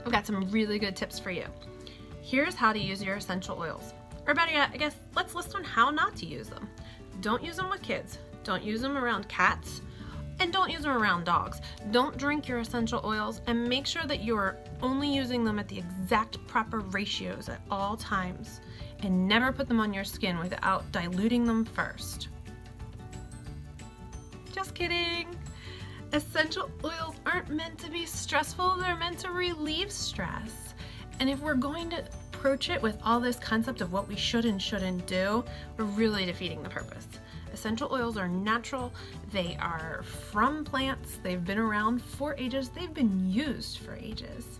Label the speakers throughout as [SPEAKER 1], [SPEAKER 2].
[SPEAKER 1] I've got some really good tips for you. Here's how to use your essential oils. Or better yet, I guess let's list on how not to use them. Don't use them with kids. Don't use them around cats. And don't use them around dogs. Don't drink your essential oils, and make sure that you're only using them at the exact proper ratios at all times. And never put them on your skin without diluting them first. Just kidding. Essential oils aren't meant to be stressful, they're meant to relieve stress. And if we're going to approach it with all this concept of what we should and shouldn't do, we're really defeating the purpose. Essential oils are natural, they are from plants, they've been around for ages, they've been used for ages.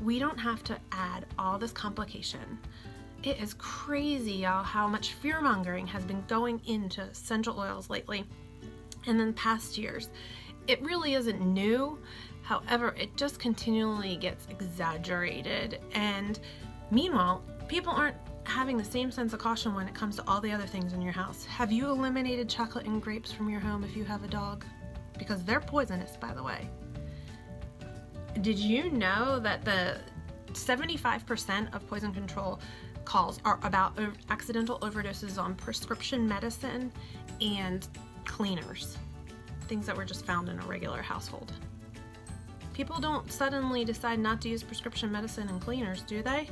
[SPEAKER 1] We don't have to add all this complication. It is crazy, y'all, how much fear-mongering has been going into essential oils lately and in past years. It really isn't new, however, it just continually gets exaggerated, and meanwhile, people aren't having the same sense of caution when it comes to all the other things in your house. Have you eliminated chocolate and grapes from your home if you have a dog? Because they're poisonous, by the way. Did you know that the 75% of poison control calls are about accidental overdoses on prescription medicine and cleaners, things that were just found in a regular household? People don't suddenly decide not to use prescription medicine and cleaners, do they?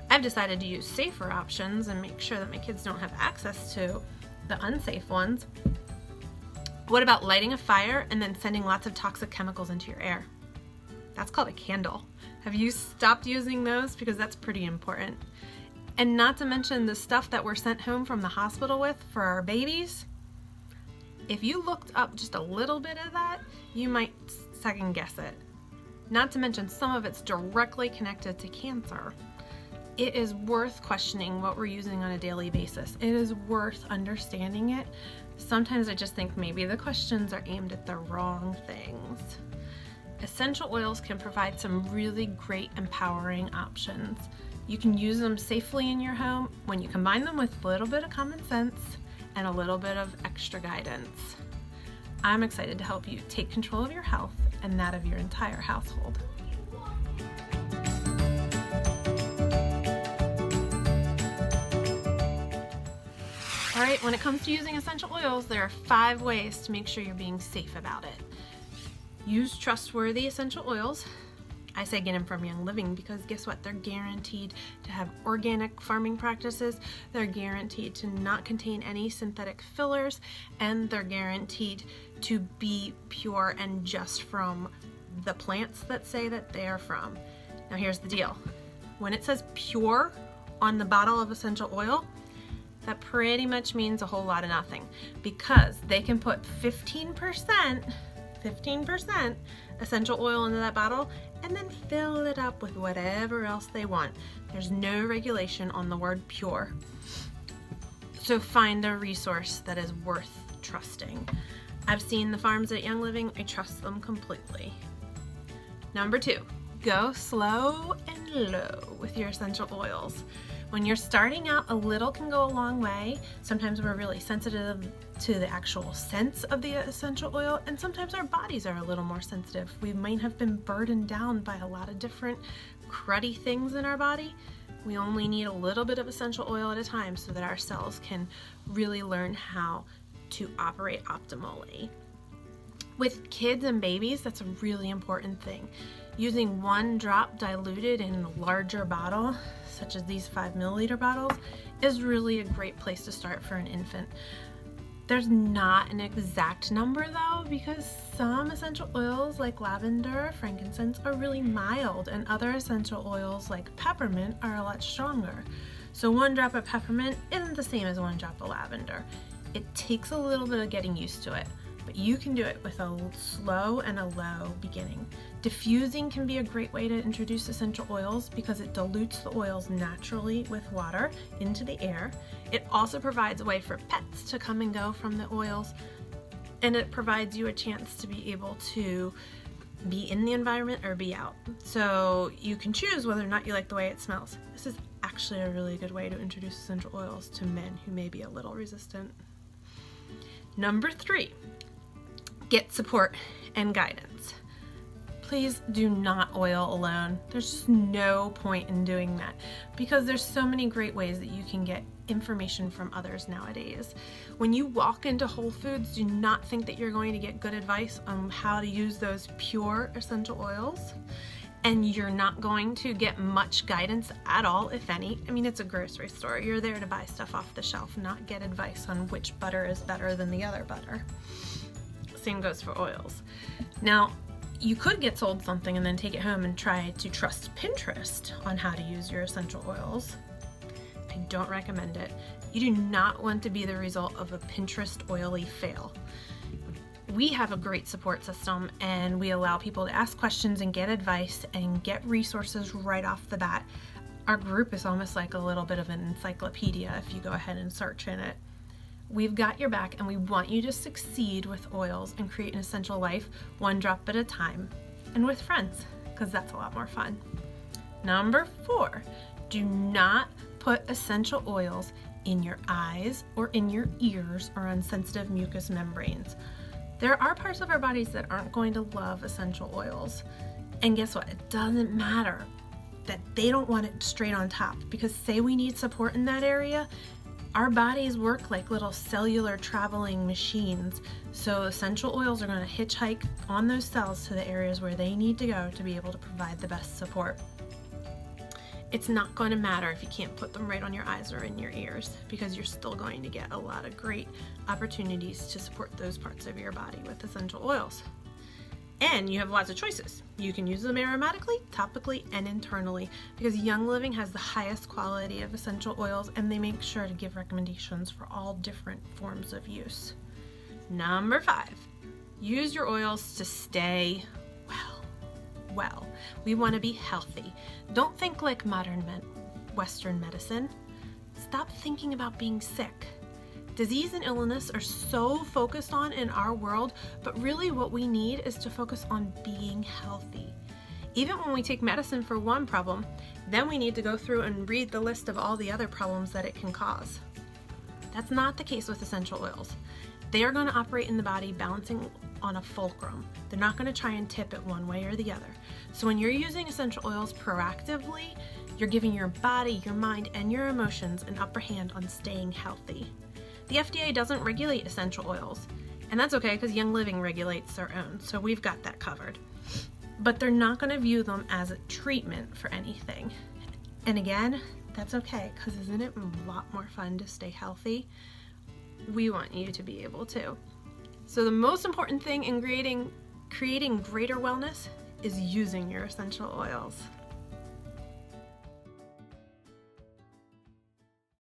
[SPEAKER 1] I've decided to use safer options and make sure that my kids don't have access to the unsafe ones. What about lighting a fire and then sending lots of toxic chemicals into your air? That's called a candle. Have you stopped using those? Because that's pretty important. And not to mention the stuff that we're sent home from the hospital with for our babies. If you looked up just a little bit of that, you might second guess it. Not to mention some of it's directly connected to cancer. It is worth questioning what we're using on a daily basis. It is worth understanding it. Sometimes I just think maybe the questions are aimed at the wrong things. Essential oils can provide some really great empowering options. You can use them safely in your home when you combine them with a little bit of common sense and a little bit of extra guidance. I'm excited to help you take control of your health and that of your entire household. All right, when it comes to using essential oils, there are 5 ways to make sure you're being safe about it. Use trustworthy essential oils. I say get them from Young Living because guess what? They're guaranteed to have organic farming practices, they're guaranteed to not contain any synthetic fillers, and they're guaranteed to be pure and just from the plants that say that they are from. Now here's the deal. When it says pure on the bottle of essential oil, that pretty much means a whole lot of nothing, because they can put 15% essential oil into that bottle and then fill it up with whatever else they want. There's no regulation on the word pure. So find a resource that is worth trusting. I've seen the farms at Young Living. I trust them completely. Number 2, go slow and low with your essential oils. When you're starting out, a little can go a long way. Sometimes we're really sensitive to the actual scents of the essential oil, and sometimes our bodies are a little more sensitive. We might have been burdened down by a lot of different cruddy things in our body. We only need a little bit of essential oil at a time so that our cells can really learn how to operate optimally. With kids and babies, that's a really important thing. Using 1 drop diluted in a larger bottle, such as these 5 milliliter bottles, is really a great place to start for an infant. There's not an exact number though, because some essential oils like lavender, frankincense are really mild, and other essential oils like peppermint are a lot stronger. So 1 drop of peppermint isn't the same as 1 drop of lavender. It takes a little bit of getting used to it, but you can do it with a slow and a low beginning. Diffusing can be a great way to introduce essential oils because it dilutes the oils naturally with water into the air. It also provides a way for pets to come and go from the oils, and it provides you a chance to be able to be in the environment or be out. So you can choose whether or not you like the way it smells. This is actually a really good way to introduce essential oils to men who may be a little resistant. Number 3, get support and guidance. please do not oil alone. There's just no point in doing that because there's so many great ways that you can get information from others nowadays. When you walk into Whole Foods, do not think that you're going to get good advice on how to use those pure essential oils. And you're not going to get much guidance at all, if any. I mean, it's a grocery store. You're there to buy stuff off the shelf, not get advice on which butter is better than the other butter. Same goes for oils. Now, you could get sold something and then take it home and try to trust Pinterest on how to use your essential oils. I don't recommend it. You do not want to be the result of a Pinterest oily fail. We have a great support system and we allow people to ask questions and get advice and get resources right off the bat. Our group is almost like a little bit of an encyclopedia if you go ahead and search in it. We've got your back and we want you to succeed with oils and create an essential life one drop at a time and with friends, because that's a lot more fun. Number 4, do not put essential oils in your eyes or in your ears or on sensitive mucous membranes. There are parts of our bodies that aren't going to love essential oils. And guess what? It doesn't matter that they don't want it straight on top, because say we need support in that area, our bodies work like little cellular traveling machines. So essential oils are going to hitchhike on those cells to the areas where they need to go to be able to provide the best support. It's not going to matter if you can't put them right on your eyes or in your ears, because you're still going to get a lot of great opportunities to support those parts of your body with essential oils. And you have lots of choices. You can use them aromatically, topically, and internally, because Young Living has the highest quality of essential oils and they make sure to give recommendations for all different forms of use. Number 5, use your oils to stay well. We want to be healthy. Don't think like modern Western medicine. Stop thinking about being sick. Disease and illness are so focused on in our world, but really what we need is to focus on being healthy. Even when we take medicine for one problem, then we need to go through and read the list of all the other problems that it can cause. That's not the case with essential oils. They are going to operate in the body balancing on a fulcrum. They're not going to try and tip it one way or the other. So when you're using essential oils proactively, you're giving your body, your mind, and your emotions an upper hand on staying healthy. The FDA doesn't regulate essential oils, and that's okay because Young Living regulates their own, so we've got that covered. But they're not going to view them as a treatment for anything. And again, that's okay, because isn't it a lot more fun to stay healthy? We want you to be able to. So the most important thing in creating greater wellness is using your essential oils.